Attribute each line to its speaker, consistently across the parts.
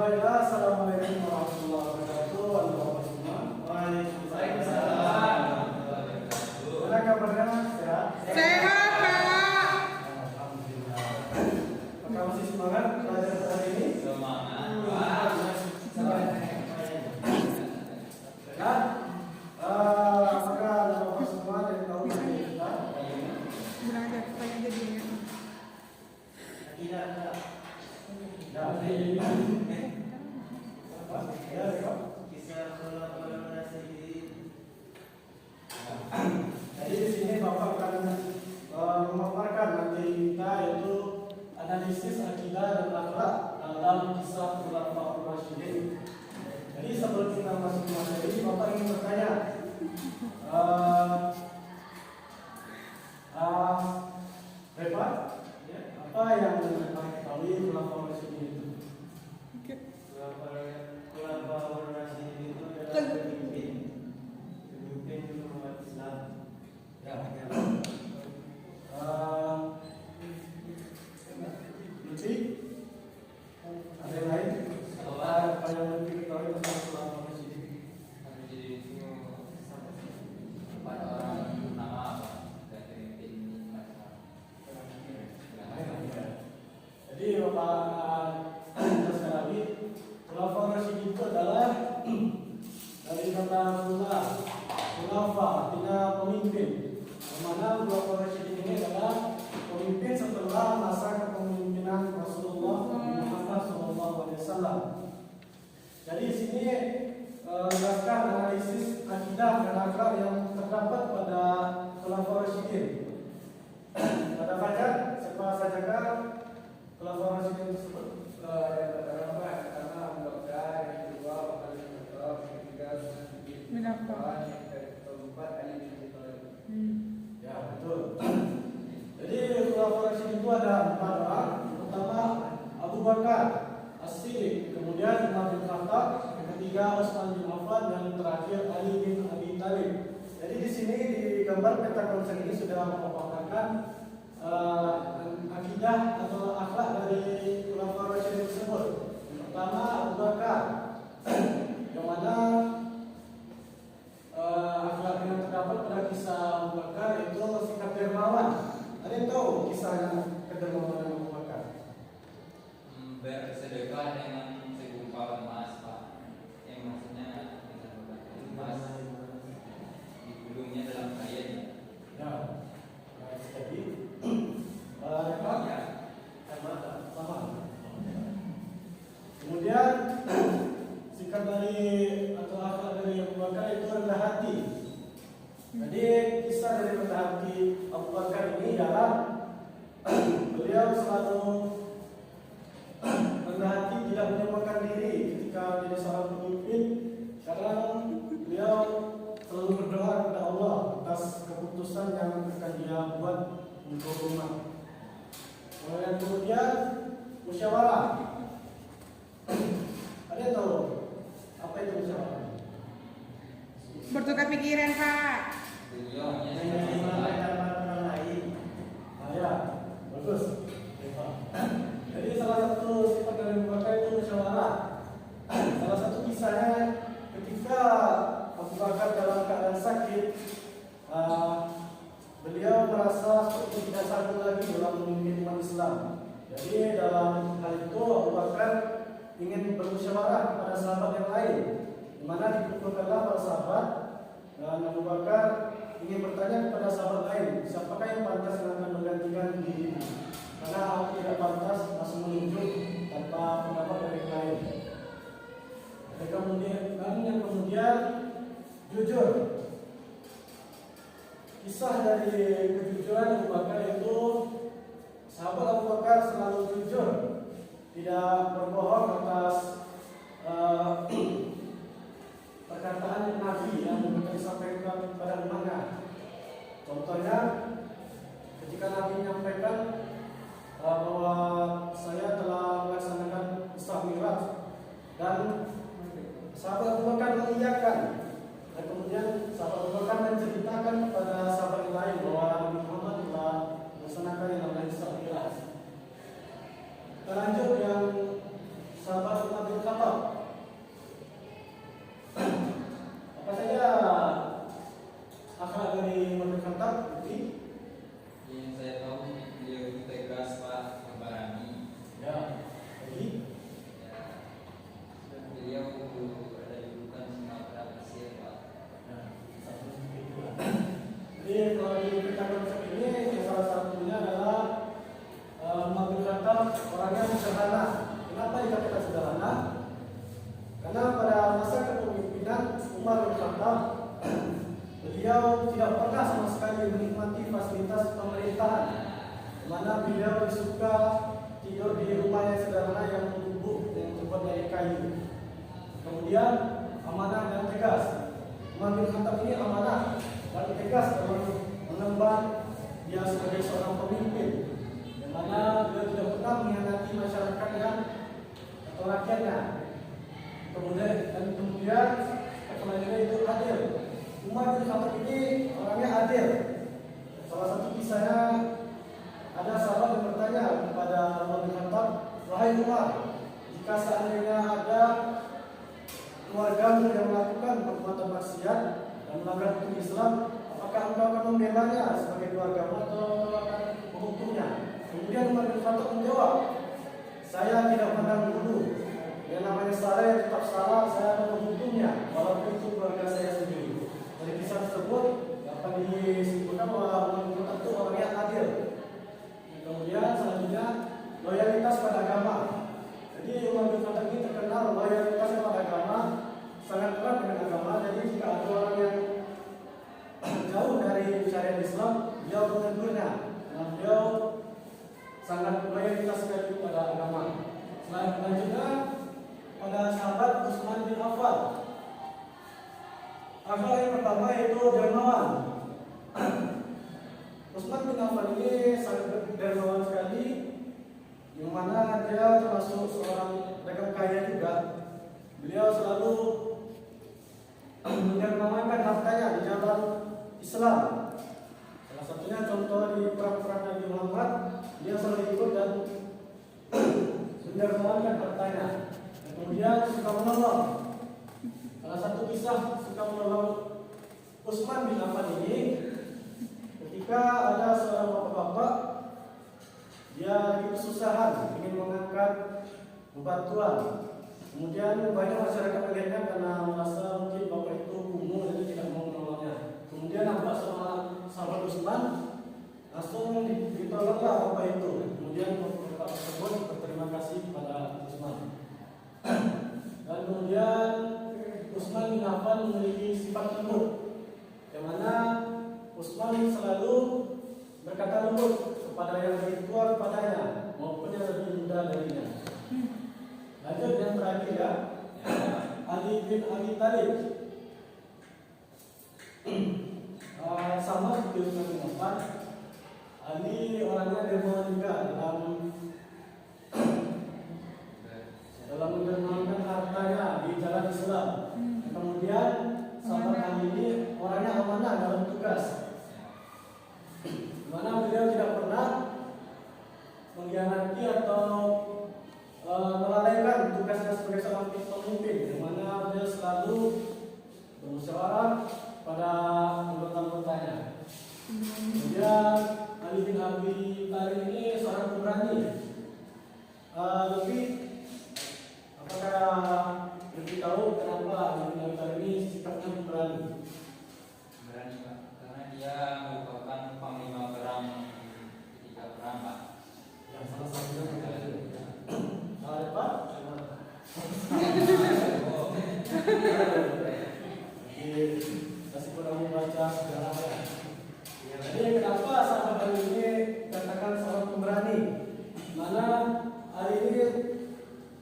Speaker 1: Baiklah, assalamualaikum warahmatullahi wabarakatuh.
Speaker 2: Waalaikumsalam.
Speaker 1: Mana kabarnya? Sehat?
Speaker 3: Sehat, Pak.
Speaker 1: Alhamdulillah. Apakah masih semangat belajar hari ini?
Speaker 2: Semangat.
Speaker 1: Sehat? Apakah ada bapak semua yang tahu materi kita?
Speaker 3: Berada, tanya aja dia.
Speaker 1: Tidak. Apa? Ya, Pak.
Speaker 2: Kisah khulafaur rasyidin.
Speaker 1: Jadi di sini Bapak akan memaparkan materi kita yaitu analisis akidah dan akhlak dalam kisah Khulafaur Rasyidin. Jadi sebelum kita masuk ke materi, Bapak ingin bertanya, Bapak, apa yang Bapak ketahui Khulafaur Rasyidin itu?
Speaker 2: Khulafaur rasyidin itu adalah pemimpin umat Islam.
Speaker 1: Lucy, ada yang lain? Apa yang lebih diketahui tentang Khulafaur Rasyidin?
Speaker 2: Jadi itu pada orang nama apa? Dan pemimpin umat Islam.
Speaker 1: Jadi Bapak jelaskan lagi, Khulafaur Rasyidin itu adalah dari kata khulafa, artinya pemimpin. Yang mana Khulafaur Rasyidin ini adalah pemimpin setelah masa kepemimpinan Rasulullah Muhammad SAW. Jadi di sini menjelaskan analisis akidah dan akhlak yang terdapat pada Khulafaur Rasyidin. Pada fajar, siapa sajakah Khulafaur Rasyidin tersebut?
Speaker 4: Yang pertama karena anggota, yang kedua bakal yang ketiga
Speaker 3: Menapa?
Speaker 4: yang keempat Ali bin Abi Thalib.
Speaker 1: Ya, betul. Jadi Khulafaur Rasyidin itu ada 4 orang. Yang pertama Abu Bakar As-Siddiq, kemudian Umar bin Khattab, yang ketiga Utsman bin Affan, dan terakhir Ali bin Abi Thalib. Jadi di sini di gambar peta konsep ini sudah memaparkan akidah atau akhlak dari Khulafaur Rasyidin tersebut. Yang pertama Abu Bakar, yang mana akhlak yang terdapat pada kisah Abu Bakar itu sikap dermawan. Ada yang tahu kisahnya kedermawanan Abu Bakar?
Speaker 2: Bersedekah dengan segumpal emas, Pak. Yang maksudnya emas digulungnya dalam kain.
Speaker 1: Ya, jadi sama. Kemudian sikap dari atau akhlak dari Abu Bakar itu rendah hati. Jadi kisah dari rendah hati Abu Bakar ini adalah beliau selalu rendah hati, tidak menyamakan diri ketika jadi seorang pemimpin. Karena beliau selalu berdoa kepada Allah atas keputusan yang akan dia buat untuk umat. Kemudian musyawarah. Ada yang tahu apa itu musyawarah?
Speaker 3: Bertukar pikiran, Pak.
Speaker 2: Beliau hanya
Speaker 1: orang lain. Ya, bagus. Jadi salah satu sifat dari Abu Bakar itu musyawarah. Salah satu kisahnya ketika Abu Bakar dalam keadaan sakit, beliau merasa seperti tidak sanggup lagi dalam memimpin umat Islam. Jadi dalam hal itu Abu Bakar ingin bermusyawarah kepada sahabat yang lain, di mana dikumpulkanlah para sahabat dan Abu Bakar ingin bertanya kepada sahabat lain, siapakah yang pantas yang akan menggantikan dirimu? Karena aku tidak pantas langsung menunjuk tanpa pendapat dari yang lain. Yang kemudian jujur. Kisah dari kejujuran Abu Bakar itu, sahabat Abu Bakar selalu jujur, tidak berbohong atas perkataan Nabi yang disampaikan kepada umatnya. Contohnya, ketika Nabi menyampaikan bahwa saya telah melaksanakan Isra Mi'raj, dan sahabat Abu Bakar mengiyakan, dan kemudian sahabat Abu Bakar menceritakan kepada sahabat yang lain bahwa Nabi Muhammad telah melaksanakan yang namanya Isra Mi'raj. Lanjut yang sahabat Umar bin Khattab Khattab, beliau tidak pernah sama sekali menikmati fasilitas pemerintahan, di mana beliau suka tidur di rumahnya sederhana yang gubuk yang terbuat dari kayu. Kemudian amanah dan tegas. Umar bin Khattab ini amanah dan tegas dalam mengemban dia sebagai seorang pemimpin, di mana beliau tidak pernah mengkhianati masyarakatnya atau rakyatnya. Kemudian selanjutnya itu adil. Umar bin Khattab ini orangnya adil. Salah satu kisahnya, ada sahabat yang bertanya kepada Umar bin Khattab, "Wahai Umar, jika seandainya ada keluargamu yang melakukan perbuatan maksiat dan melanggar hukum Islam, apakah engkau akan membelanya sebagai keluargamu atau akan menghukumnya?" Kemudian Umar bin Khattab menjawab, "Saya tidak pandang bulu. Yang namanya salah yang tetap salah, saya akan menghukumnya walaupun itu keluarga saya sendiri." Dari kisah tersebut dapat disebutkan bahwa Umar bin Khattab itu orangnya adil. Kemudian selanjutnya loyalitas pada agama. Jadi Umar bin Khattab ini terkenal loyalitasnya pada agama, sangat erat dengan agama. Jadi jika ada orang yang jauh dari syariat Islam, beliau menegurnya. Nah, beliau sangat loyalitas sekali pada agama. Selanjutnya pada sahabat Utsman bin Affan. Akhlak yang pertama yaitu dermawan. Utsman bin Affan ini sangat dermawan sekali, yang mana dia termasuk seorang pedagang kaya juga. Beliau selalu mendermawankan hartanya di jalan Islam. Salah satunya contoh di perang-perang Nabi Muhammad, dia selalu ikut dan mendermawankan hartanya. Kemudian suka menolong. Salah satu kisah suka menolong Utsman bin Affan ini, ketika ada seorang bapak-bapak, dia lagi kesusahan ingin mengangkat bebatuan. Kemudian banyak masyarakat melihatnya karena merasa mungkin bapak itu kumuh jadi tidak mau menolongnya. Kemudian nampak sama sahabat Utsman, langsung ditolonglah bapak itu. Kemudian bapak tersebut berterima kasih kepada Utsman. Dan kemudian Utsman bin Affan memiliki sifat lembut, yang mana Utsman selalu berkata lembut kepada yang lebih tua kepadanya maupun yang lebih muda darinya. Lanjut yang terakhir ya, Ali bin Abi Thalib. Sama seperti Utsman bin Affan, Ali orangnya dermawan juga dalam mendermawankan hartanya di jalan Islam. Kemudian sahabat Ali ini orangnya amanah dalam tugas, mana beliau tidak pernah mengkhianati atau melalaikan tugasnya sebagai seorang pemimpin, yang mana beliau selalu bermusyawarah pada anggota-anggotanya. Kemudian Ali bin Abi Thalib ini seorang pemberani. Apakah lebih tahu kenapa Ali bin Abi Thalib ini sifatnya pemberani?
Speaker 2: Berani Pak, karena dia merupakan panglima perang ketika perang Pak.
Speaker 1: Yang salah satunya ada Pak? Masih kurang membaca sejarahnya. Jadi kenapa sahabat Ali ini katakan seorang pemberani? Mana Ali ini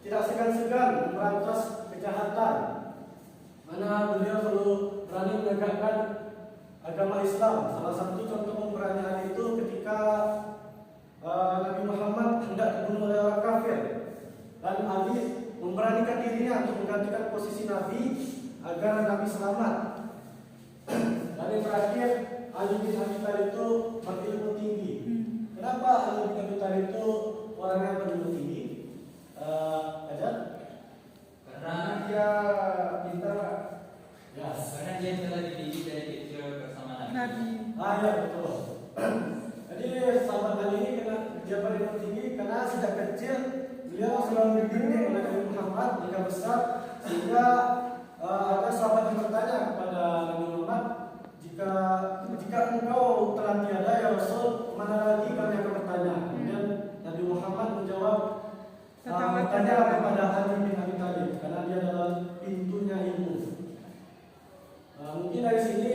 Speaker 1: tidak segan-segan memberantas kejahatan. Mana beliau selalu berani menegakkan agama Islam. Salah satu contoh pemberanian Ali itu ketika Nabi Muhammad hendak dibunuh oleh orang kafir, dan Ali memberanikan dirinya untuk menggantikan posisi Nabi agar Nabi selamat. Dan yang terakhir, Ali bin Abi Thalib itu berilmu tinggi. Kenapa Ali bin Abi Thalib itu orang yang berilmu tinggi? Ajar?
Speaker 2: Karena
Speaker 4: dia pintar.
Speaker 1: Ya.
Speaker 2: karena dia telah dididik dari kecil bersama Nabi.
Speaker 3: Nabi.
Speaker 1: Ya betul. Jadi sahabat Ali ini kena dia berilmu tinggi karena sejak kecil beliau selalu dididik oleh Nabi Muhammad hingga besar, sehingga ada sahabat yang bertanya kepada Nabi Muhammad, jika engkau telah tiada ya Rasul, mana lagi kami akan bertanya? Kemudian Nabi Muhammad menjawab, bertanya kepada Ali bin Abi Thalib karena dia adalah pintunya ilmu. Mungkin dari sini